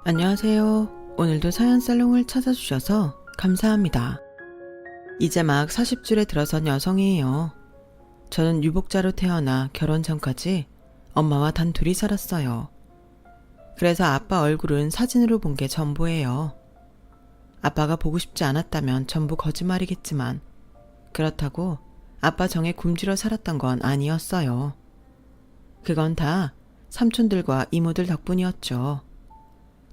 안녕하세요. 오늘도 사연살롱을 찾아주셔서 감사합니다. 이제 막 40줄에 들어선 여성이에요. 저는 유복자로 태어나 결혼 전까지 엄마와 단 둘이 살았어요. 그래서 아빠 얼굴은 사진으로 본 게 전부예요. 아빠가 보고 싶지 않았다면 전부 거짓말이겠지만 그렇다고 아빠 정에 굶주려 살았던 건 아니었어요. 그건 다 삼촌들과 이모들 덕분이었죠.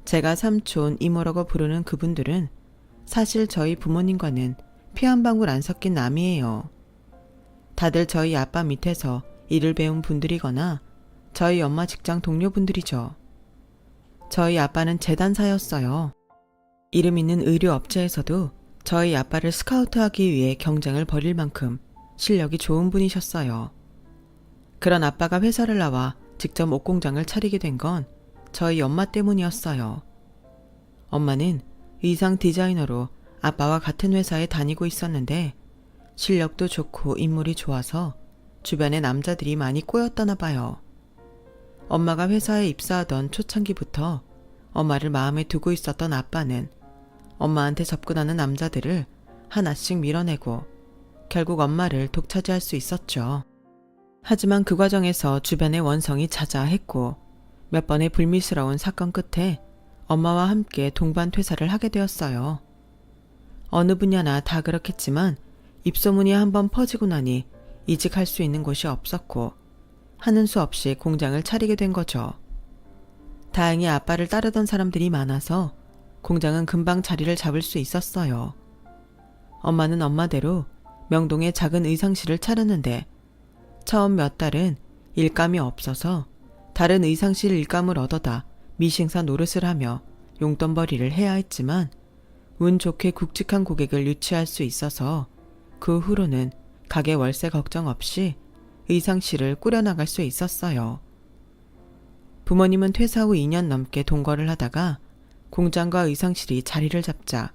제가 삼촌, 이모라고 부르는 그분들은 사실 저희 부모님과는 피 한 방울 안 섞인 남이에요. 다들 저희 아빠 밑에서 일을 배운 분들이거나 저희 엄마 직장 동료분들이죠. 저희 아빠는 재단사였어요. 이름 있는 의료업체에서도 저희 아빠를 스카우트하기 위해 경쟁을 벌일 만큼 실력이 좋은 분이셨어요. 그런 아빠가 회사를 나와 직접 옷공장을 차리게 된 건 저희 엄마 때문이었어요. 엄마는 의상 디자이너로 아빠와 같은 회사에 다니고 있었는데 실력도 좋고 인물이 좋아서 주변에 남자들이 많이 꼬였다나 봐요. 엄마가 회사에 입사하던 초창기부터 엄마를 마음에 두고 있었던 아빠는 엄마한테 접근하는 남자들을 하나씩 밀어내고 결국 엄마를 독차지할 수 있었죠. 하지만 그 과정에서 주변의 원성이 자자했고 몇 번의 불미스러운 사건 끝에 엄마와 함께 동반 퇴사를 하게 되었어요. 어느 분야나 다 그렇겠지만 입소문이 한번 퍼지고 나니 이직할 수 있는 곳이 없었고 하는 수 없이 공장을 차리게 된 거죠. 다행히 아빠를 따르던 사람들이 많아서 공장은 금방 자리를 잡을 수 있었어요. 엄마는 엄마대로 명동에 작은 의상실을 차렸는데 처음 몇 달은 일감이 없어서 다른 의상실 일감을 얻어다 미싱사 노릇을 하며 용돈벌이를 해야 했지만 운 좋게 굵직한 고객을 유치할 수 있어서 그 후로는 가게 월세 걱정 없이 의상실을 꾸려나갈 수 있었어요. 부모님은 퇴사 후 2년 넘게 동거를 하다가 공장과 의상실이 자리를 잡자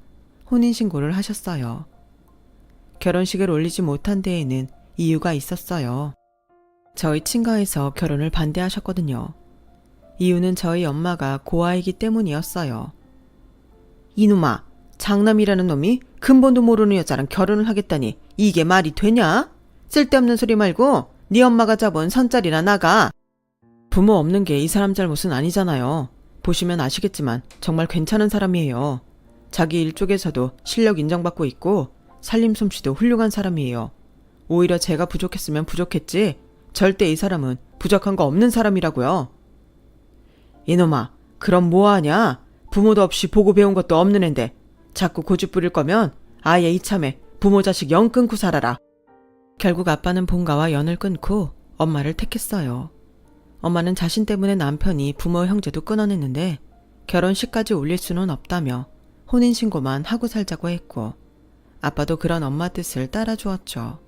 혼인신고를 하셨어요. 결혼식을 올리지 못한 데에는 이유가 있었어요. 저희 친가에서 결혼을 반대하셨거든요. 이유는 저희 엄마가 고아이기 때문이었어요. 이놈아, 장남이라는 놈이 근본도 모르는 여자랑 결혼을 하겠다니 이게 말이 되냐? 쓸데없는 소리 말고 네 엄마가 잡은 선자리나 나가. 부모 없는 게 이 사람 잘못은 아니잖아요. 보시면 아시겠지만 정말 괜찮은 사람이에요. 자기 일 쪽에서도 실력 인정받고 있고 살림 솜씨도 훌륭한 사람이에요. 오히려 제가 부족했으면 부족했지 절대 이 사람은 부족한 거 없는 사람이라고요. 이놈아, 그럼 뭐하냐? 부모도 없이 보고 배운 것도 없는 앤데 자꾸 고집 부릴 거면 아예 이참에 부모 자식 영 끊고 살아라. 결국 아빠는 본가와 연을 끊고 엄마를 택했어요. 엄마는 자신 때문에 남편이 부모 형제도 끊어냈는데 결혼식까지 올릴 수는 없다며 혼인신고만 하고 살자고 했고 아빠도 그런 엄마 뜻을 따라주었죠.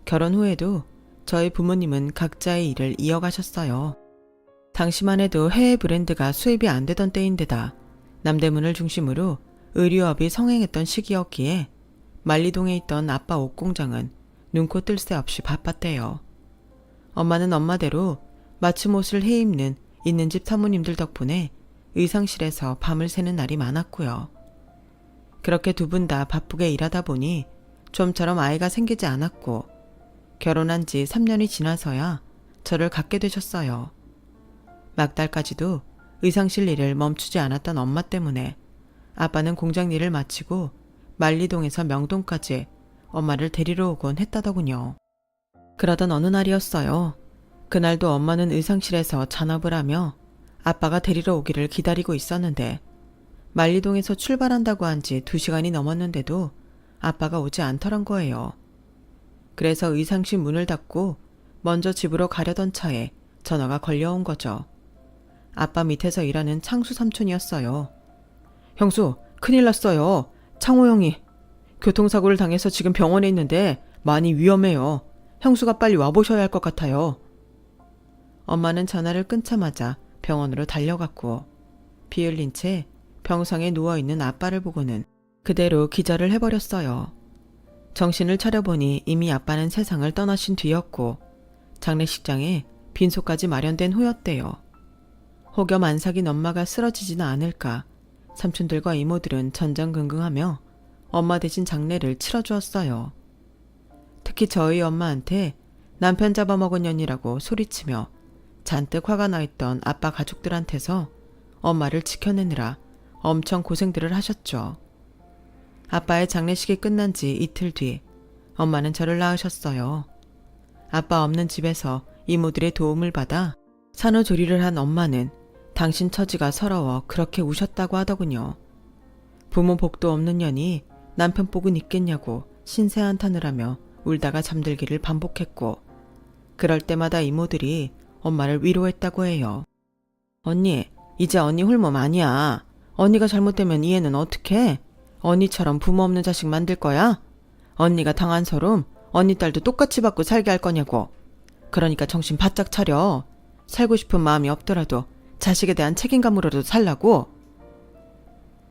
결혼 후에도 저희 부모님은 각자의 일을 이어가셨어요. 당시만 해도 해외 브랜드가 수입이 안 되던 때인데다 남대문을 중심으로 의류업이 성행했던 시기였기에 만리동에 있던 아빠 옷공장은 눈코 뜰 새 없이 바빴대요. 엄마는 엄마대로 맞춤 옷을 해입는 있는 집 사모님들 덕분에 의상실에서 밤을 새는 날이 많았고요. 그렇게 두 분 다 바쁘게 일하다 보니 좀처럼 아이가 생기지 않았고 결혼한 지 3년이 지나서야 저를 갖게 되셨어요. 막달까지도 의상실 일을 멈추지 않았던 엄마 때문에 아빠는 공장 일을 마치고 만리동에서 명동까지 엄마를 데리러 오곤 했다더군요. 그러던 어느 날이었어요. 그날도 엄마는 의상실에서 잔업을 하며 아빠가 데리러 오기를 기다리고 있었는데 만리동에서 출발한다고 한 지 2시간이 넘었는데도 아빠가 오지 않더란 거예요. 그래서 의상실 문을 닫고 먼저 집으로 가려던 차에 전화가 걸려온 거죠. 아빠 밑에서 일하는 창수 삼촌이었어요. 형수, 큰일 났어요. 창호 형이 교통사고를 당해서 지금 병원에 있는데 많이 위험해요. 형수가 빨리 와보셔야 할 것 같아요. 엄마는 전화를 끊자마자 병원으로 달려갔고 비 흘린 채 병상에 누워있는 아빠를 보고는 그대로 기절을 해버렸어요. 정신을 차려보니 이미 아빠는 세상을 떠나신 뒤였고 장례식장에 빈소까지 마련된 후였대요. 혹여 만삭인 엄마가 쓰러지지는 않을까 삼촌들과 이모들은 전전긍긍하며 엄마 대신 장례를 치러주었어요. 특히 저희 엄마한테 남편 잡아먹은 년이라고 소리치며 잔뜩 화가 나 있던 아빠 가족들한테서 엄마를 지켜내느라 엄청 고생들을 하셨죠. 아빠의 장례식이 끝난 지 이틀 뒤 엄마는 저를 낳으셨어요. 아빠 없는 집에서 이모들의 도움을 받아 산후조리를 한 엄마는 당신 처지가 서러워 그렇게 우셨다고 하더군요. 부모 복도 없는 년이 남편 복은 있겠냐고 신세한탄을 하며 울다가 잠들기를 반복했고 그럴 때마다 이모들이 엄마를 위로했다고 해요. 언니, 이제 언니 홀몸 아니야. 언니가 잘못되면 이 애는 어떡해? 언니처럼 부모 없는 자식 만들 거야? 언니가 당한 서름 언니 딸도 똑같이 받고 살게 할 거냐고. 그러니까 정신 바짝 차려. 살고 싶은 마음이 없더라도 자식에 대한 책임감으로도 살라고.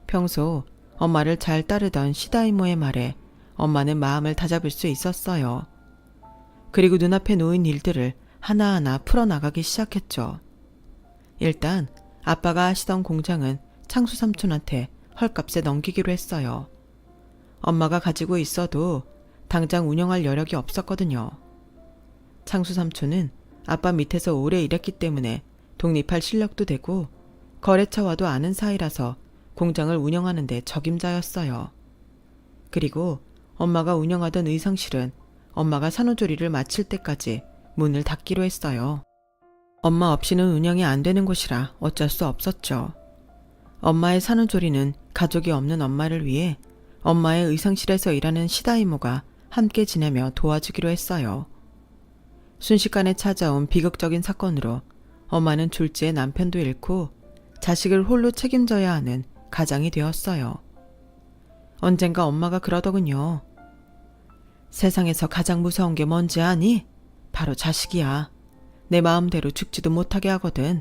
평소 엄마를 잘 따르던 시다 이모의 말에 엄마는 마음을 다잡을 수 있었어요. 그리고 눈앞에 놓인 일들을 하나하나 풀어나가기 시작했죠. 일단 아빠가 하시던 공장은 창수 삼촌한테 헐값에 넘기기로 했어요. 엄마가 가지고 있어도 당장 운영할 여력이 없었거든요. 창수 삼촌은 아빠 밑에서 오래 일했기 때문에 독립할 실력도 되고 거래처와도 아는 사이라서 공장을 운영하는 데 적임자였어요. 그리고 엄마가 운영하던 의상실은 엄마가 산후조리를 마칠 때까지 문을 닫기로 했어요. 엄마 없이는 운영이 안 되는 곳이라 어쩔 수 없었죠. 엄마의 산후조리는 가족이 없는 엄마를 위해 엄마의 의상실에서 일하는 시다 이모가 함께 지내며 도와주기로 했어요. 순식간에 찾아온 비극적인 사건으로 엄마는 졸지에 남편도 잃고 자식을 홀로 책임져야 하는 가장이 되었어요. 언젠가 엄마가 그러더군요. 세상에서 가장 무서운 게 뭔지 아니? 바로 자식이야. 내 마음대로 죽지도 못하게 하거든.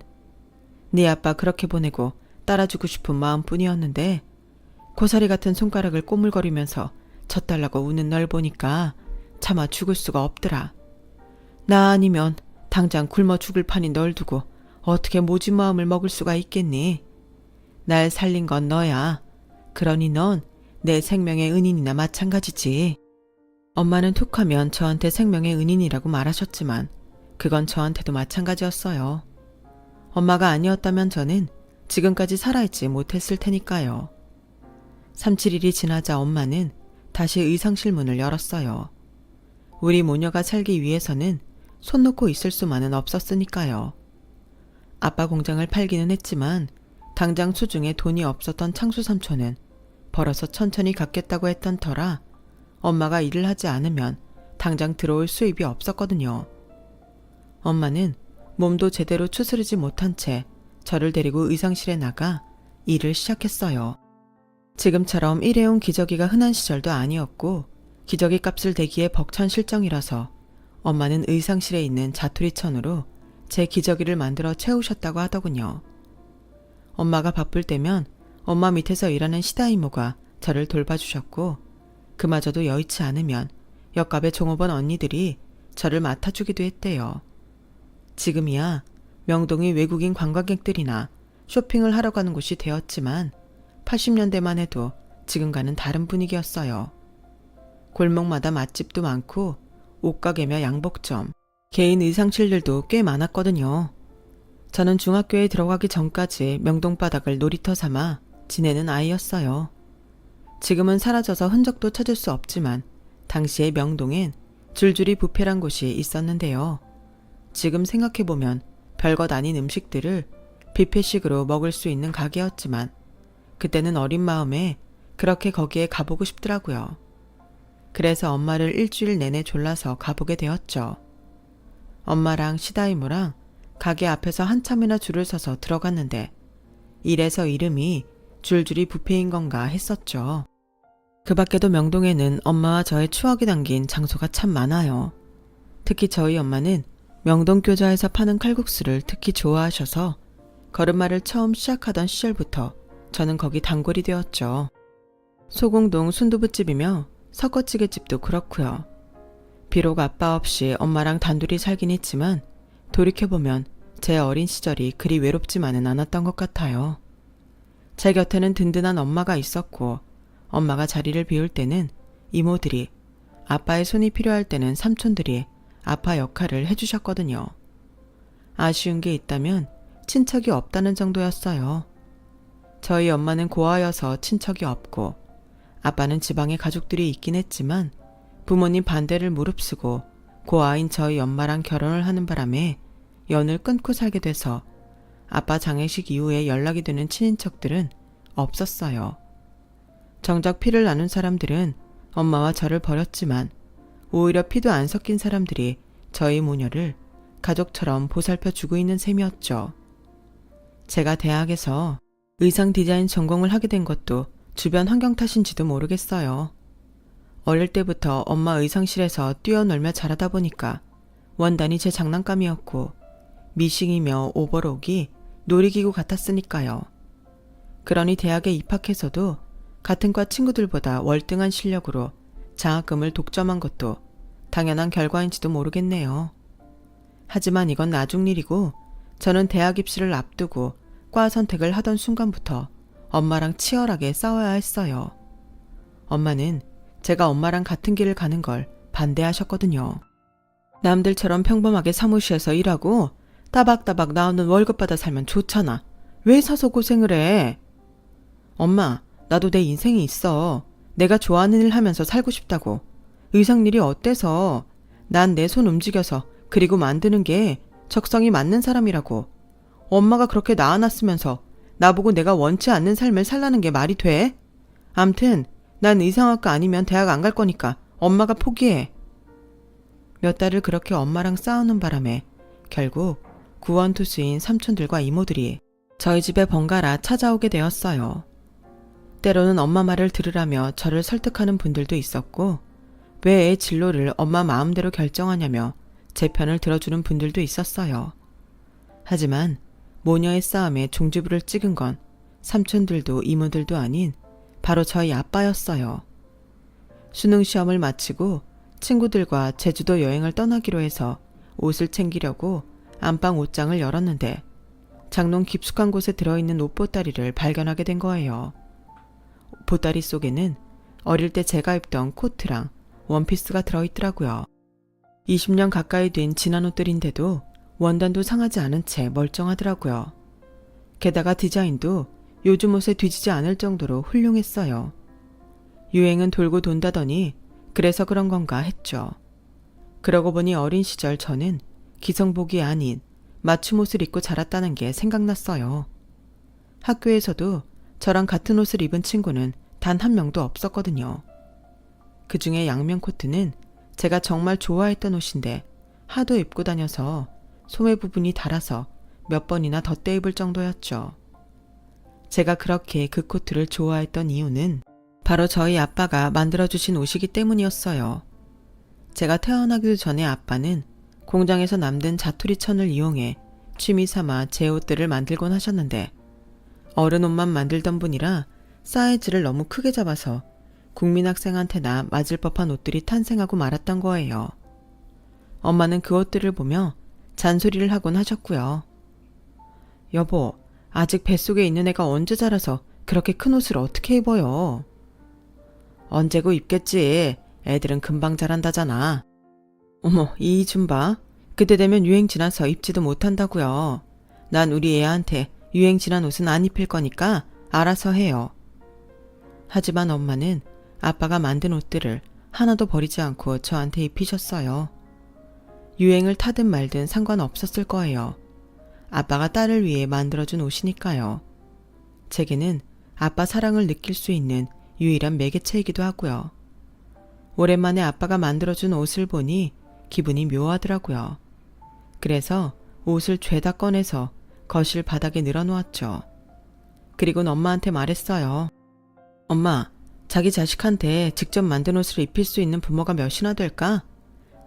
네 아빠 그렇게 보내고 따라주고 싶은 마음뿐이었는데 고사리 같은 손가락을 꼬물거리면서 젖달라고 우는 널 보니까 차마 죽을 수가 없더라. 나 아니면 당장 굶어 죽을 판인 널 두고 어떻게 모진 마음을 먹을 수가 있겠니? 날 살린 건 너야. 그러니 넌 내 생명의 은인이나 마찬가지지. 엄마는 툭하면 저한테 생명의 은인이라고 말하셨지만 그건 저한테도 마찬가지였어요. 엄마가 아니었다면 저는 지금까지 살아있지 못했을 테니까요. 3-7일이 지나자 엄마는 다시 의상실 문을 열었어요. 우리 모녀가 살기 위해서는 손 놓고 있을 수만은 없었으니까요. 아빠 공장을 팔기는 했지만 당장 수중에 돈이 없었던 창수 삼촌은 벌어서 천천히 갚겠다고 했던 터라 엄마가 일을 하지 않으면 당장 들어올 수입이 없었거든요. 엄마는 몸도 제대로 추스르지 못한 채 저를 데리고 의상실에 나가 일을 시작했어요. 지금처럼 일회용 기저귀가 흔한 시절도 아니었고 기저귀 값을 대기에 벅찬 실정이라서 엄마는 의상실에 있는 자투리천으로 제 기저귀를 만들어 채우셨다고 하더군요. 엄마가 바쁠 때면 엄마 밑에서 일하는 시다 이모가 저를 돌봐주셨고 그마저도 여의치 않으면 옆갑의 종업원 언니들이 저를 맡아주기도 했대요. 지금이야 명동이 외국인 관광객들이나 쇼핑을 하러 가는 곳이 되었지만 80년대만 해도 지금과는 다른 분위기였어요. 골목마다 맛집도 많고 옷가게며 양복점, 개인 의상실들도 꽤 많았거든요. 저는 중학교에 들어가기 전까지 명동바닥을 놀이터 삼아 지내는 아이였어요. 지금은 사라져서 흔적도 찾을 수 없지만 당시의 명동엔 줄줄이 뷔페란 곳이 있었는데요. 지금 생각해보면 별것 아닌 음식들을 뷔페식으로 먹을 수 있는 가게였지만 그때는 어린 마음에 그렇게 거기에 가보고 싶더라고요. 그래서 엄마를 일주일 내내 졸라서 가보게 되었죠. 엄마랑 시다이모랑 가게 앞에서 한참이나 줄을 서서 들어갔는데 이래서 이름이 줄줄이 뷔페인 건가 했었죠. 그 밖에도 명동에는 엄마와 저의 추억이 담긴 장소가 참 많아요. 특히 저희 엄마는 명동교자에서 파는 칼국수를 특히 좋아하셔서 걸음마를 처음 시작하던 시절부터 저는 거기 단골이 되었죠. 소공동 순두부집이며 석어찌개집도 그렇고요. 비록 아빠 없이 엄마랑 단둘이 살긴 했지만 돌이켜보면 제 어린 시절이 그리 외롭지만은 않았던 것 같아요. 제 곁에는 든든한 엄마가 있었고, 엄마가 자리를 비울 때는 이모들이, 아빠의 손이 필요할 때는 삼촌들이 아빠 역할을 해주셨거든요. 아쉬운 게 있다면 친척이 없다는 정도였어요. 저희 엄마는 고아여서 친척이 없고, 아빠는 지방에 가족들이 있긴 했지만 부모님 반대를 무릅쓰고 고아인 저희 엄마랑 결혼을 하는 바람에 연을 끊고 살게 돼서 아빠 장례식 이후에 연락이 되는 친인척들은 없었어요. 정작 피를 나눈 사람들은 엄마와 저를 버렸지만 오히려 피도 안 섞인 사람들이 저희 모녀를 가족처럼 보살펴 주고 있는 셈이었죠. 제가 대학에서 의상 디자인 전공을 하게 된 것도 주변 환경 탓인지도 모르겠어요. 어릴 때부터 엄마 의상실에서 뛰어놀며 자라다 보니까 원단이 제 장난감이었고 미싱이며 오버록이 놀이기구 같았으니까요. 그러니 대학에 입학해서도 같은 과 친구들보다 월등한 실력으로 장학금을 독점한 것도 당연한 결과인지도 모르겠네요. 하지만 이건 나중 일이고 저는 대학 입시를 앞두고 과 선택을 하던 순간부터 엄마랑 치열하게 싸워야 했어요. 엄마는 제가 엄마랑 같은 길을 가는 걸 반대하셨거든요. 남들처럼 평범하게 사무실에서 일하고 따박따박 나오는 월급 받아 살면 좋잖아. 왜 사서 고생을 해? 엄마, 나도 내 인생이 있어. 내가 좋아하는 일 하면서 살고 싶다고. 의상 일이 어때서? 난 내 손 움직여서 그리고 만드는 게 적성이 맞는 사람이라고. 엄마가 그렇게 낳아놨으면서 나보고 내가 원치 않는 삶을 살라는 게 말이 돼? 암튼 난 의상학과 아니면 대학 안 갈 거니까 엄마가 포기해. 몇 달을 그렇게 엄마랑 싸우는 바람에 결국 구원투수인 삼촌들과 이모들이 저희 집에 번갈아 찾아오게 되었어요. 때로는 엄마 말을 들으라며 저를 설득하는 분들도 있었고 왜 애 진로를 엄마 마음대로 결정하냐며 제 편을 들어주는 분들도 있었어요. 하지만 모녀의 싸움에 종지부를 찍은 건 삼촌들도 이모들도 아닌 바로 저희 아빠였어요. 수능 시험을 마치고 친구들과 제주도 여행을 떠나기로 해서 옷을 챙기려고 안방 옷장을 열었는데 장롱 깊숙한 곳에 들어있는 옷보따리를 발견하게 된 거예요. 보따리 속에는 어릴 때 제가 입던 코트랑 원피스가 들어있더라고요. 20년 가까이 된 지난 옷들인데도 원단도 상하지 않은 채 멀쩡하더라고요. 게다가 디자인도 요즘 옷에 뒤지지 않을 정도로 훌륭했어요. 유행은 돌고 돈다더니 그래서 그런 건가 했죠. 그러고 보니 어린 시절 저는 기성복이 아닌 맞춤 옷을 입고 자랐다는 게 생각났어요. 학교에서도 저랑 같은 옷을 입은 친구는 단 한 명도 없었거든요. 그 중에 양면 코트는 제가 정말 좋아했던 옷인데 하도 입고 다녀서 소매 부분이 닳아서 몇 번이나 덧대 입을 정도였죠. 제가 그렇게 그 코트를 좋아했던 이유는 바로 저희 아빠가 만들어주신 옷이기 때문이었어요. 제가 태어나기도 전에 아빠는 공장에서 남든 자투리 천을 이용해 취미 삼아 제 옷들을 만들곤 하셨는데 어른 옷만 만들던 분이라 사이즈를 너무 크게 잡아서 국민학생한테나 맞을 법한 옷들이 탄생하고 말았던 거예요. 엄마는 그 옷들을 보며 잔소리를 하곤 하셨고요. 여보, 아직 뱃속에 있는 애가 언제 자라서 그렇게 큰 옷을 어떻게 입어요? 언제고 입겠지. 애들은 금방 자란다잖아. 어머, 이 좀 봐. 그때 되면 유행 지나서 입지도 못한다고요. 난 우리 애한테 유행 지난 옷은 안 입힐 거니까 알아서 해요. 하지만 엄마는 아빠가 만든 옷들을 하나도 버리지 않고 저한테 입히셨어요. 유행을 타든 말든 상관없었을 거예요. 아빠가 딸을 위해 만들어준 옷이니까요. 제게는 아빠 사랑을 느낄 수 있는 유일한 매개체이기도 하고요. 오랜만에 아빠가 만들어준 옷을 보니 기분이 묘하더라고요. 그래서 옷을 죄다 꺼내서 거실 바닥에 늘어놓았죠. 그리고는 엄마한테 말했어요. 엄마, 자기 자식한테 직접 만든 옷을 입힐 수 있는 부모가 몇이나 될까?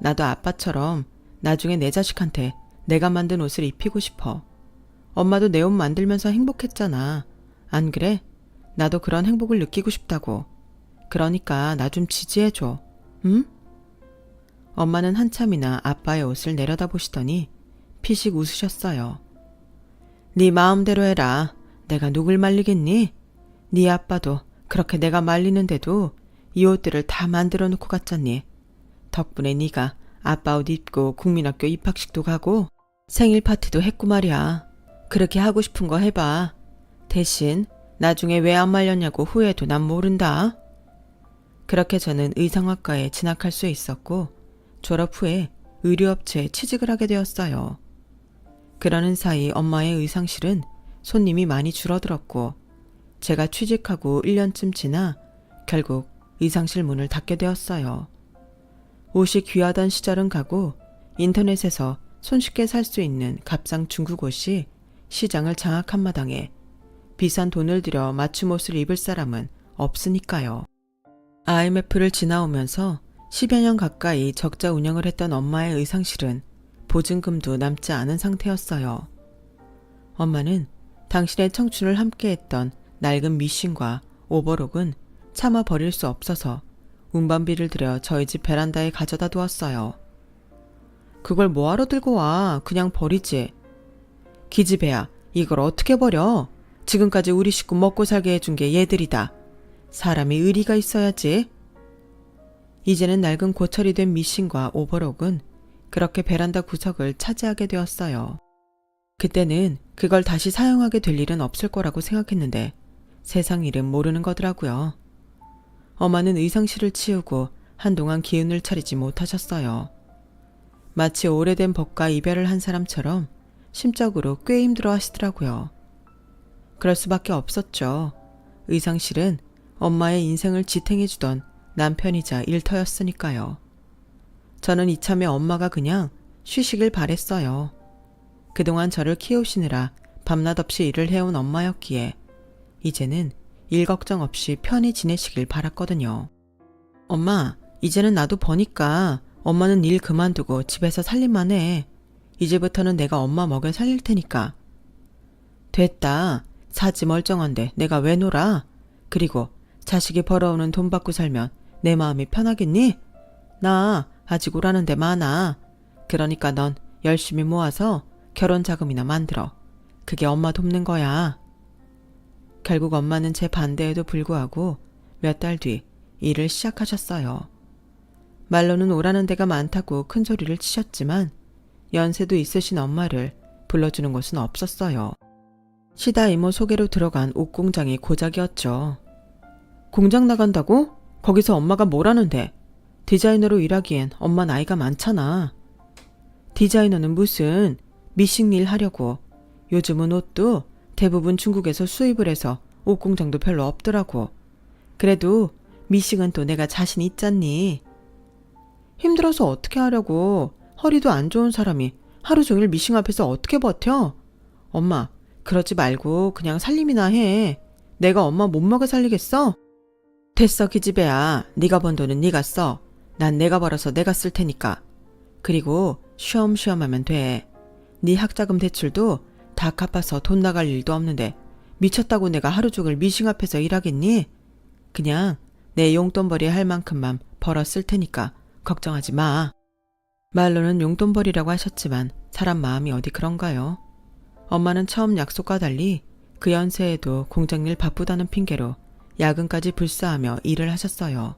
나도 아빠처럼 나중에 내 자식한테 내가 만든 옷을 입히고 싶어. 엄마도 내 옷 만들면서 행복했잖아. 안 그래? 나도 그런 행복을 느끼고 싶다고. 그러니까 나 좀 지지해줘. 응? 엄마는 한참이나 아빠의 옷을 내려다보시더니 피식 웃으셨어요. 네 마음대로 해라. 내가 누굴 말리겠니? 네 아빠도 그렇게 내가 말리는데도 이 옷들을 다 만들어 놓고 갔잖니. 덕분에 네가 아빠 옷 입고 국민학교 입학식도 가고 생일 파티도 했고 말이야. 그렇게 하고 싶은 거 해봐. 대신 나중에 왜 안 말렸냐고 후회도 난 모른다. 그렇게 저는 의상학과에 진학할 수 있었고 졸업 후에 의류업체에 취직을 하게 되었어요. 그러는 사이 엄마의 의상실은 손님이 많이 줄어들었고 제가 취직하고 1년쯤 지나 결국 의상실 문을 닫게 되었어요. 옷이 귀하던 시절은 가고 인터넷에서 손쉽게 살 수 있는 값싼 중국 옷이 시장을 장악한 마당에 비싼 돈을 들여 맞춤 옷을 입을 사람은 없으니까요. IMF를 지나오면서 10여 년 가까이 적자 운영을 했던 엄마의 의상실은 보증금도 남지 않은 상태였어요. 엄마는 당신의 청춘을 함께했던 낡은 미신과 오버록은 차마 버릴 수 없어서 운반비를 들여 저희 집 베란다에 가져다 두었어요. 그걸 뭐하러 들고 와? 그냥 버리지. 기집애야, 이걸 어떻게 버려? 지금까지 우리 식구 먹고 살게 해준 게 얘들이다. 사람이 의리가 있어야지. 이제는 낡은 고철이 된 미신과 오버록은 그렇게 베란다 구석을 차지하게 되었어요. 그때는 그걸 다시 사용하게 될 일은 없을 거라고 생각했는데 세상 일은 모르는 거더라고요. 엄마는 의상실을 치우고 한동안 기운을 차리지 못하셨어요. 마치 오래된 법과 이별을 한 사람처럼 심적으로 꽤 힘들어 하시더라고요. 그럴 수밖에 없었죠. 의상실은 엄마의 인생을 지탱해주던 남편이자 일터였으니까요. 저는 이참에 엄마가 그냥 쉬시길 바랬어요. 그동안 저를 키우시느라 밤낮 없이 일을 해온 엄마였기에 이제는 일 걱정 없이 편히 지내시길 바랐거든요. 엄마, 이제는 나도 버니까 엄마는 일 그만두고 집에서 살림만 해. 이제부터는 내가 엄마 먹여 살릴 테니까. 됐다. 사지 멀쩡한데 내가 왜 놀아? 그리고 자식이 벌어오는 돈 받고 살면 내 마음이 편하겠니? 나 아직 오라는 데 많아. 그러니까 넌 열심히 모아서 결혼 자금이나 만들어. 그게 엄마 돕는 거야. 결국 엄마는 제 반대에도 불구하고 몇 달 뒤 일을 시작하셨어요. 말로는 오라는 데가 많다고 큰 소리를 치셨지만 연세도 있으신 엄마를 불러주는 곳은 없었어요. 시다 이모 소개로 들어간 옷 공장이 고작이었죠. 공장 나간다고? 거기서 엄마가 뭘 하는데? 디자이너로 일하기엔 엄마 나이가 많잖아. 디자이너는 무슨 미싱 일 하려고. 요즘은 옷도 대부분 중국에서 수입을 해서 옷 공장도 별로 없더라고. 그래도 미싱은 또 내가 자신 있잖니. 힘들어서 어떻게 하려고. 허리도 안 좋은 사람이 하루 종일 미싱 앞에서 어떻게 버텨? 엄마, 그러지 말고 그냥 살림이나 해. 내가 엄마 못 먹여 살리겠어? 됐어 기집애야. 네가 번 돈은 네가 써. 난 내가 벌어서 내가 쓸 테니까. 그리고 쉬엄쉬엄 하면 돼. 네 학자금 대출도 다 갚아서 돈 나갈 일도 없는데 미쳤다고 내가 하루 종일 미싱 앞에서 일하겠니? 그냥 내 용돈벌이 할 만큼만 벌어 쓸 테니까 걱정하지 마. 말로는 용돈벌이라고 하셨지만 사람 마음이 어디 그런가요? 엄마는 처음 약속과 달리 그 연세에도 공장 일 바쁘다는 핑계로 야근까지 불사하며 일을 하셨어요.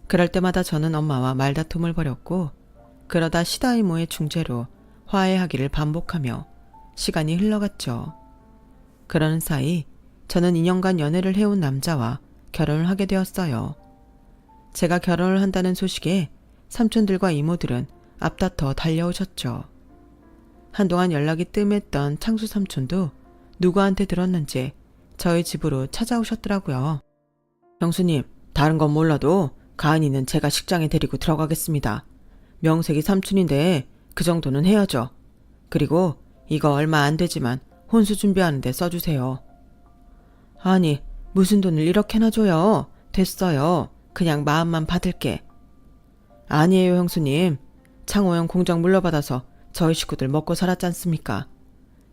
그럴 때마다 저는 엄마와 말다툼을 벌였고 그러다 시다 이모의 중재로 화해하기를 반복하며 시간이 흘러갔죠. 그러는 사이 저는 2년간 연애를 해온 남자와 결혼을 하게 되었어요. 제가 결혼을 한다는 소식에 삼촌들과 이모들은 앞다퉈 달려오셨죠. 한동안 연락이 뜸했던 창수 삼촌도 누구한테 들었는지 저희 집으로 찾아오셨더라고요. 형수님, 다른 건 몰라도 가은이는 제가 식장에 데리고 들어가겠습니다. 명색이 삼촌인데 그 정도는 해야죠. 그리고 이거 얼마 안 되지만 혼수 준비하는데 써주세요. 아니, 무슨 돈을 이렇게나 줘요. 됐어요. 그냥 마음만 받을게. 아니에요, 형수님. 창호형 공장 물려받아서 저희 식구들 먹고 살았지 않습니까?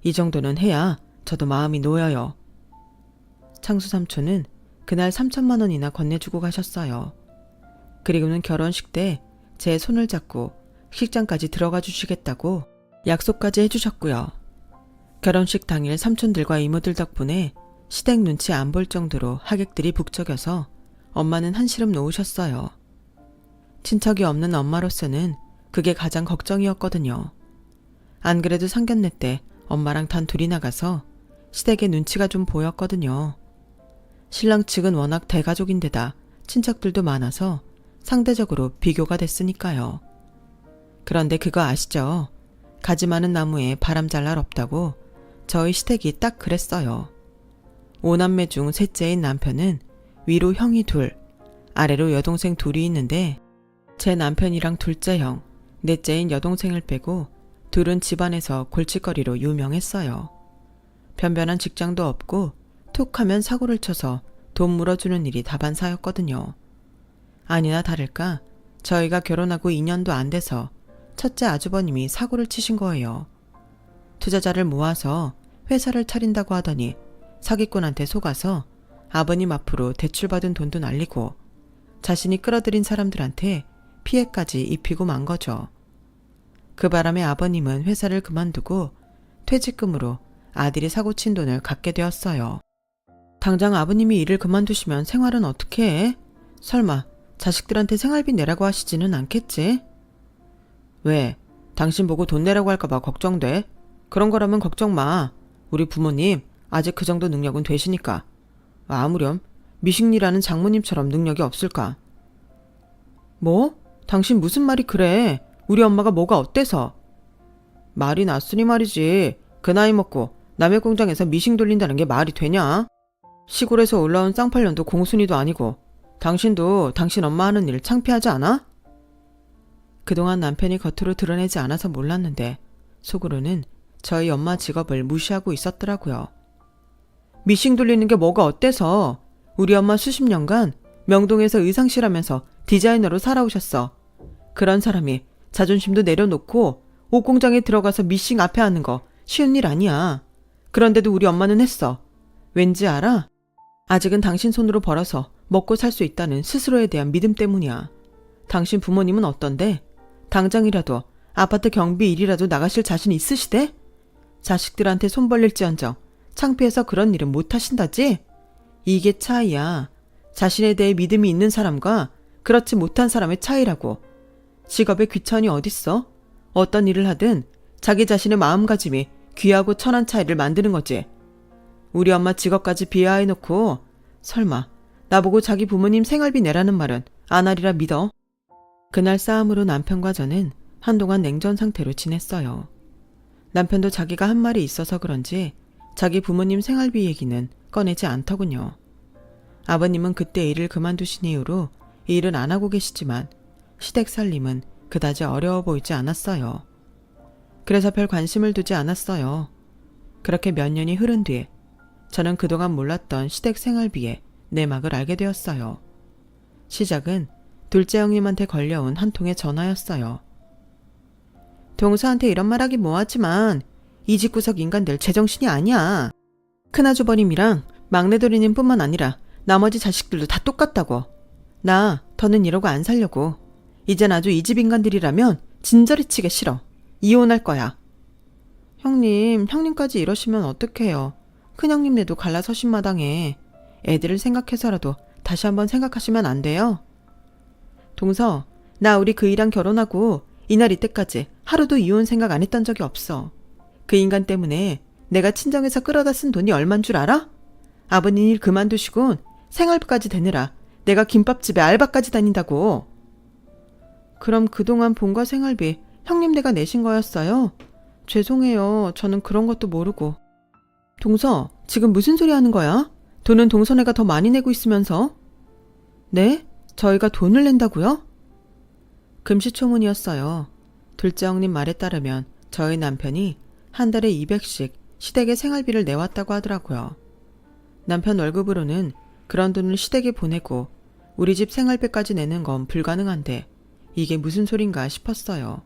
이 정도는 해야 저도 마음이 놓여요. 창수 삼촌은 그날 3천만 원이나 건네주고 가셨어요. 그리고는 결혼식 때 제 손을 잡고 식장까지 들어가 주시겠다고 약속까지 해주셨고요. 결혼식 당일 삼촌들과 이모들 덕분에 시댁 눈치 안 볼 정도로 하객들이 북적여서 엄마는 한시름 놓으셨어요. 친척이 없는 엄마로서는 그게 가장 걱정이었거든요. 안 그래도 상견례 때 엄마랑 단 둘이 나가서 시댁의 눈치가 좀 보였거든요. 신랑 측은 워낙 대가족인데다 친척들도 많아서 상대적으로 비교가 됐으니까요. 그런데 그거 아시죠? 가지 많은 나무에 바람 잘 날 없다고 저희 시댁이 딱 그랬어요. 5남매 중 셋째인 남편은 위로 형이 둘, 아래로 여동생 둘이 있는데 제 남편이랑 둘째 형, 넷째인 여동생을 빼고 둘은 집안에서 골칫거리로 유명했어요. 변변한 직장도 없고 툭 하면 사고를 쳐서 돈 물어주는 일이 다반사였거든요. 아니나 다를까 저희가 결혼하고 2년도 안 돼서 첫째 아주버님이 사고를 치신 거예요. 투자자를 모아서 회사를 차린다고 하더니 사기꾼한테 속아서 아버님 앞으로 대출받은 돈도 날리고 자신이 끌어들인 사람들한테 피해까지 입히고 만 거죠. 그 바람에 아버님은 회사를 그만두고 퇴직금으로 아들이 사고친 돈을 갖게 되었어요. 당장 아버님이 일을 그만두시면 생활은 어떻게 해? 설마 자식들한테 생활비 내라고 하시지는 않겠지? 왜? 당신 보고 돈 내라고 할까봐 걱정돼? 그런 거라면 걱정 마. 우리 부모님 아직 그 정도 능력은 되시니까. 아무렴 미식리라는 장모님처럼 능력이 없을까? 뭐? 당신 무슨 말이 그래? 우리 엄마가 뭐가 어때서? 말이 낫으니 말이지. 그 나이 먹고 남의 공장에서 미싱 돌린다는 게 말이 되냐? 시골에서 올라온 쌍팔년도 공순이도 아니고 당신도 당신 엄마 하는 일 창피하지 않아? 그동안 남편이 겉으로 드러내지 않아서 몰랐는데 속으로는 저희 엄마 직업을 무시하고 있었더라고요. 미싱 돌리는 게 뭐가 어때서? 우리 엄마 수십 년간 명동에서 의상실하면서 디자이너로 살아오셨어. 그런 사람이 자존심도 내려놓고 옷 공장에 들어가서 미싱 앞에 하는 거 쉬운 일 아니야. 그런데도 우리 엄마는 했어. 왠지 알아? 아직은 당신 손으로 벌어서 먹고 살 수 있다는 스스로에 대한 믿음 때문이야. 당신 부모님은 어떤데? 당장이라도 아파트 경비 일이라도 나가실 자신 있으시대? 자식들한테 손 벌릴지언정 창피해서 그런 일은 못 하신다지? 이게 차이야. 자신에 대해 믿음이 있는 사람과 그렇지 못한 사람의 차이라고. 직업에 귀천이 어딨어? 어떤 일을 하든 자기 자신의 마음가짐이 귀하고 천한 차이를 만드는 거지. 우리 엄마 직업까지 비하해놓고 설마 나보고 자기 부모님 생활비 내라는 말은 안 하리라 믿어. 그날 싸움으로 남편과 저는 한동안 냉전 상태로 지냈어요. 남편도 자기가 한 말이 있어서 그런지 자기 부모님 생활비 얘기는 꺼내지 않더군요. 아버님은 그때 일을 그만두신 이후로 이 일은 안 하고 계시지만 시댁 살림은 그다지 어려워 보이지 않았어요. 그래서 별 관심을 두지 않았어요. 그렇게 몇 년이 흐른 뒤에 저는 그동안 몰랐던 시댁 생활비에 내막을 알게 되었어요. 시작은 둘째 형님한테 걸려온 한 통의 전화였어요. 동서한테 이런 말하기 뭐하지만 이 집구석 인간들 제정신이 아니야. 큰아주버님이랑 막내돌이님 뿐만 아니라 나머지 자식들도 다 똑같다고. 나 더는 이러고 안 살려고. 이젠 아주 이 집 인간들이라면 진저리 치기 싫어. 이혼할 거야. 형님까지 이러시면 어떡해요. 큰형님네도 갈라서신 마당에 애들을 생각해서라도 다시 한번 생각하시면 안 돼요? 동서, 나 우리 그 이랑 결혼하고 이날 이때까지 하루도 이혼 생각 안 했던 적이 없어. 그 인간 때문에 내가 친정에서 끌어다 쓴 돈이 얼만 줄 알아? 아버님 일 그만두시곤 생활비까지 대느라 내가 김밥집에 알바까지 다닌다고. 그럼 그동안 본가 생활비 형님네가 내신 거였어요? 죄송해요. 저는 그런 것도 모르고. 동서, 지금 무슨 소리 하는 거야? 돈은 동서네가 더 많이 내고 있으면서. 네? 저희가 돈을 낸다고요? 금시초문이었어요. 둘째 형님 말에 따르면 저희 남편이 한 달에 200씩 시댁에 생활비를 내왔다고 하더라고요. 남편 월급으로는 그런 돈을 시댁에 보내고 우리 집 생활비까지 내는 건 불가능한데 이게 무슨 소린가 싶었어요.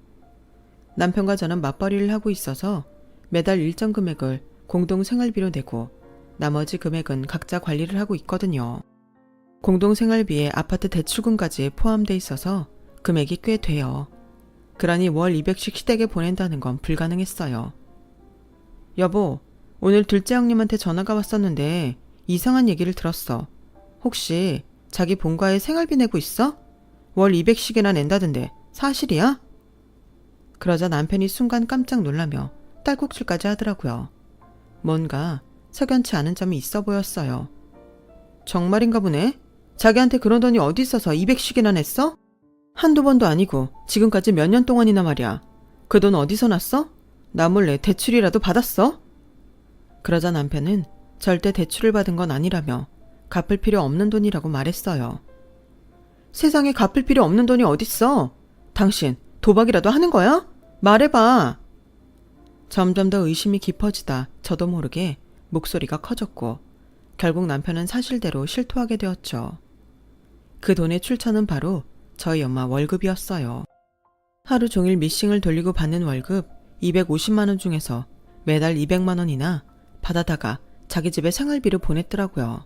남편과 저는 맞벌이를 하고 있어서 매달 일정 금액을 공동 생활비로 내고 나머지 금액은 각자 관리를 하고 있거든요. 공동 생활비에 아파트 대출금까지 포함돼 있어서 금액이 꽤 돼요. 그러니 월 200씩 시댁에 보낸다는 건 불가능했어요. 여보, 오늘 둘째 형님한테 전화가 왔었는데 이상한 얘기를 들었어. 혹시 자기 본가에 생활비 내고 있어? 월 200씩이나 낸다던데 사실이야? 그러자 남편이 순간 깜짝 놀라며 딸꾹질까지 하더라고요. 뭔가 석연치 않은 점이 있어 보였어요. 정말인가 보네? 자기한테 그런 돈이 어디 있어서 200씩이나 냈어? 한두 번도 아니고 지금까지 몇 년 동안이나 말이야. 그 돈 어디서 났어? 나 몰래 대출이라도 받았어? 그러자 남편은 절대 대출을 받은 건 아니라며 갚을 필요 없는 돈이라고 말했어요. 세상에 갚을 필요 없는 돈이 어딨어? 당신 도박이라도 하는 거야? 말해봐. 점점 더 의심이 깊어지다 저도 모르게 목소리가 커졌고 결국 남편은 사실대로 실토하게 되었죠. 그 돈의 출처는 바로 저희 엄마 월급이었어요. 하루 종일 미싱을 돌리고 받는 월급 250만 원 중에서 매달 200만 원이나 받아다가 자기 집에 생활비를 보냈더라고요.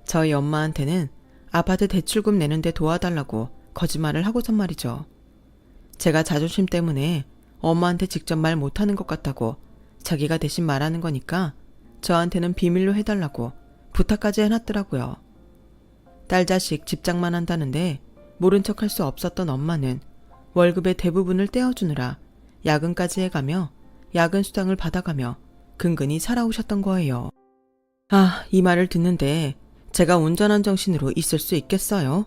저희 엄마한테는 아파트 대출금 내는데 도와달라고 거짓말을 하고선 말이죠. 제가 자존심 때문에 엄마한테 직접 말 못하는 것 같다고 자기가 대신 말하는 거니까 저한테는 비밀로 해달라고 부탁까지 해놨더라고요. 딸 자식 집장만 한다는데 모른 척할 수 없었던 엄마는 월급의 대부분을 떼어주느라 야근까지 해가며 야근 수당을 받아가며 근근히 살아오셨던 거예요. 아, 이 말을 듣는데 제가 온전한 정신으로 있을 수 있겠어요?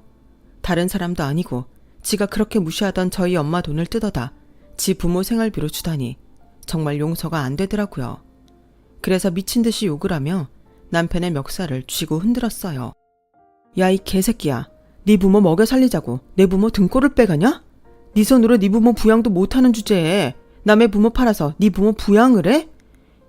다른 사람도 아니고 지가 그렇게 무시하던 저희 엄마 돈을 뜯어다 지 부모 생활비로 주다니 정말 용서가 안 되더라고요. 그래서 미친 듯이 욕을 하며 남편의 멱살을 쥐고 흔들었어요. 야, 이 개새끼야. 네 부모 먹여 살리자고 내 부모 등골을 빼가냐? 네 손으로 네 부모 부양도 못하는 주제에 남의 부모 팔아서 네 부모 부양을 해?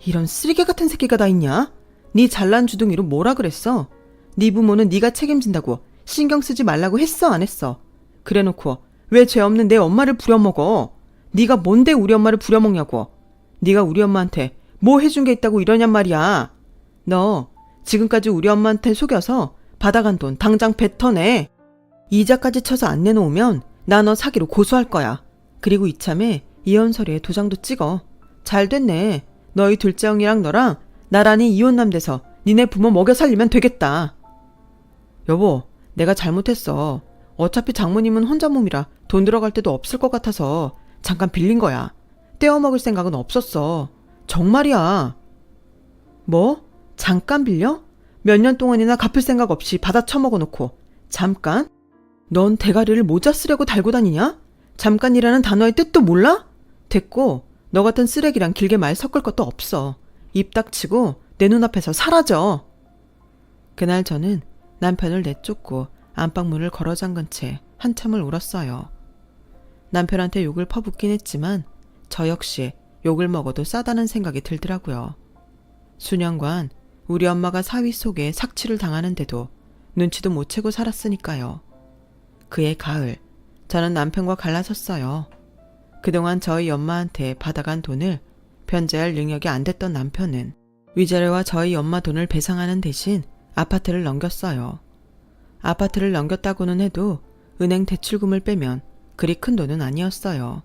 이런 쓰레기 같은 새끼가 다 있냐? 네 잘난 주둥이로 뭐라 그랬어? 네 부모는 네가 책임진다고 신경 쓰지 말라고 했어 안 했어? 그래놓고 왜 죄 없는 내 엄마를 부려먹어? 네가 뭔데 우리 엄마를 부려먹냐고? 네가 우리 엄마한테 뭐 해준 게 있다고 이러냔 말이야. 너 지금까지 우리 엄마한테 속여서 받아간 돈 당장 뱉어내. 이자까지 쳐서 안 내놓으면 나 너 사기로 고소할 거야. 그리고 이참에 이혼 서류에 도장도 찍어. 잘 됐네. 너희 둘째 형이랑 너랑 나란히 이혼남 돼서 니네 부모 먹여 살리면 되겠다. 여보, 내가 잘못했어. 어차피 장모님은 혼자 몸이라 돈 들어갈 데도 없을 것 같아서 잠깐 빌린 거야. 떼어먹을 생각은 없었어. 정말이야. 뭐? 잠깐 빌려? 몇 년 동안이나 갚을 생각 없이 받아 처먹어 놓고 잠깐? 넌 대가리를 모자 쓰려고 달고 다니냐? 잠깐이라는 단어의 뜻도 몰라? 됐고 너 같은 쓰레기랑 길게 말 섞을 것도 없어. 입 닥치고 내 눈앞에서 사라져. 그날 저는 남편을 내쫓고 안방문을 걸어 잠근 채 한참을 울었어요. 남편한테 욕을 퍼붓긴 했지만 저 역시 욕을 먹어도 싸다는 생각이 들더라고요. 수년간 우리 엄마가 사위 속에 삭취를 당하는데도 눈치도 못 채고 살았으니까요. 그해 가을, 저는 남편과 갈라섰어요. 그동안 저희 엄마한테 받아간 돈을 변제할 능력이 안 됐던 남편은 위자료와 저희 엄마 돈을 배상하는 대신 아파트를 넘겼어요. 아파트를 넘겼다고는 해도 은행 대출금을 빼면 그리 큰 돈은 아니었어요.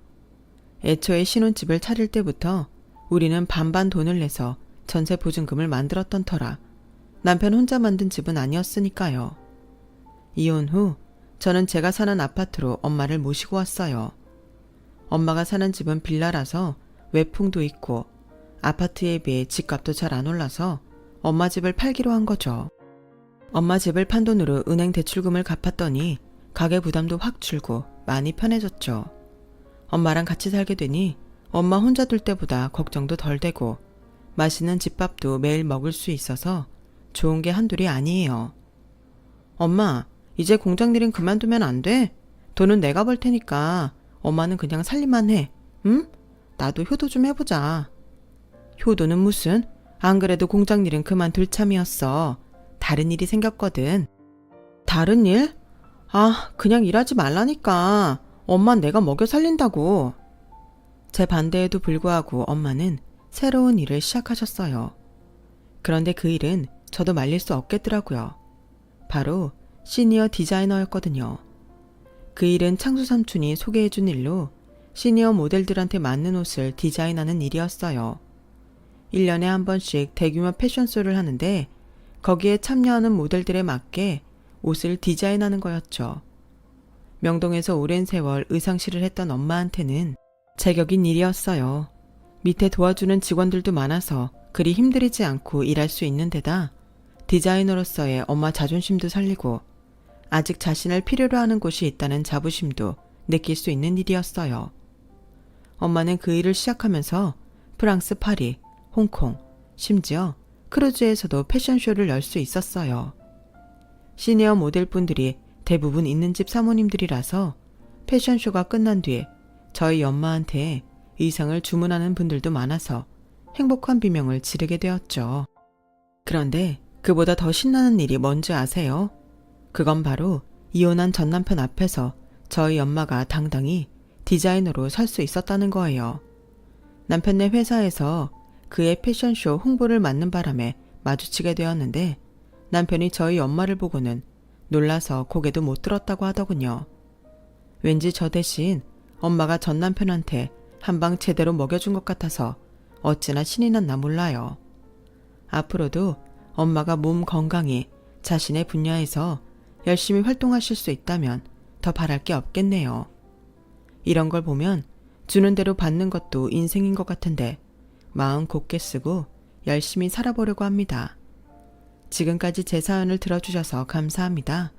애초에 신혼집을 차릴 때부터 우리는 반반 돈을 내서 전세 보증금을 만들었던 터라 남편 혼자 만든 집은 아니었으니까요. 이혼 후 저는 제가 사는 아파트로 엄마를 모시고 왔어요. 엄마가 사는 집은 빌라라서 외풍도 있고 아파트에 비해 집값도 잘 안 올라서 엄마 집을 팔기로 한 거죠. 엄마 집을 판 돈으로 은행 대출금을 갚았더니 가계 부담도 확 줄고 많이 편해졌죠. 엄마랑 같이 살게 되니 엄마 혼자 둘 때보다 걱정도 덜 되고 맛있는 집밥도 매일 먹을 수 있어서 좋은 게 한둘이 아니에요. 엄마, 이제 공장 일은 그만두면 안 돼? 돈은 내가 벌 테니까 엄마는 그냥 살림만 해. 응? 나도 효도 좀 해보자. 효도는 무슨? 안 그래도 공장 일은 그만둘 참이었어. 다른 일이 생겼거든. 다른 일? 아, 그냥 일하지 말라니까. 엄만 내가 먹여 살린다고. 제 반대에도 불구하고 엄마는 새로운 일을 시작하셨어요. 그런데 그 일은 저도 말릴 수 없겠더라고요. 바로 시니어 디자이너였거든요. 그 일은 창수 삼촌이 소개해준 일로 시니어 모델들한테 맞는 옷을 디자인하는 일이었어요. 1년에 한 번씩 대규모 패션쇼를 하는데 거기에 참여하는 모델들에 맞게 옷을 디자인하는 거였죠. 명동에서 오랜 세월 의상실을 했던 엄마한테는 제격인 일이었어요. 밑에 도와주는 직원들도 많아서 그리 힘들이지 않고 일할 수 있는 데다 디자이너로서의 엄마 자존심도 살리고 아직 자신을 필요로 하는 곳이 있다는 자부심도 느낄 수 있는 일이었어요. 엄마는 그 일을 시작하면서 프랑스 파리, 홍콩, 심지어 크루즈에서도 패션쇼를 열 수 있었어요. 시니어 모델분들이 대부분 있는 집 사모님들이라서 패션쇼가 끝난 뒤에 저희 엄마한테 의상을 주문하는 분들도 많아서 행복한 비명을 지르게 되었죠. 그런데 그보다 더 신나는 일이 뭔지 아세요? 그건 바로 이혼한 전 남편 앞에서 저희 엄마가 당당히 디자이너로 설 수 있었다는 거예요. 남편네 회사에서 그의 패션쇼 홍보를 맡는 바람에 마주치게 되었는데 남편이 저희 엄마를 보고는 놀라서 고개도 못 들었다고 하더군요. 왠지 저 대신 엄마가 전 남편한테 한 방 제대로 먹여준 것 같아서 어찌나 신이 났나 몰라요. 앞으로도 엄마가 몸 건강히 자신의 분야에서 열심히 활동하실 수 있다면 더 바랄 게 없겠네요. 이런 걸 보면 주는 대로 받는 것도 인생인 것 같은데 마음 곧게 쓰고 열심히 살아보려고 합니다. 지금까지 제 사연을 들어주셔서 감사합니다.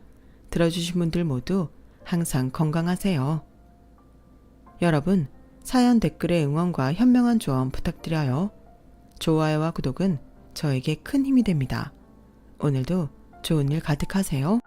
들어주신 분들 모두 항상 건강하세요. 여러분, 사연 댓글에 응원과 현명한 조언 부탁드려요. 좋아요와 구독은 저에게 큰 힘이 됩니다. 오늘도 좋은 일 가득하세요.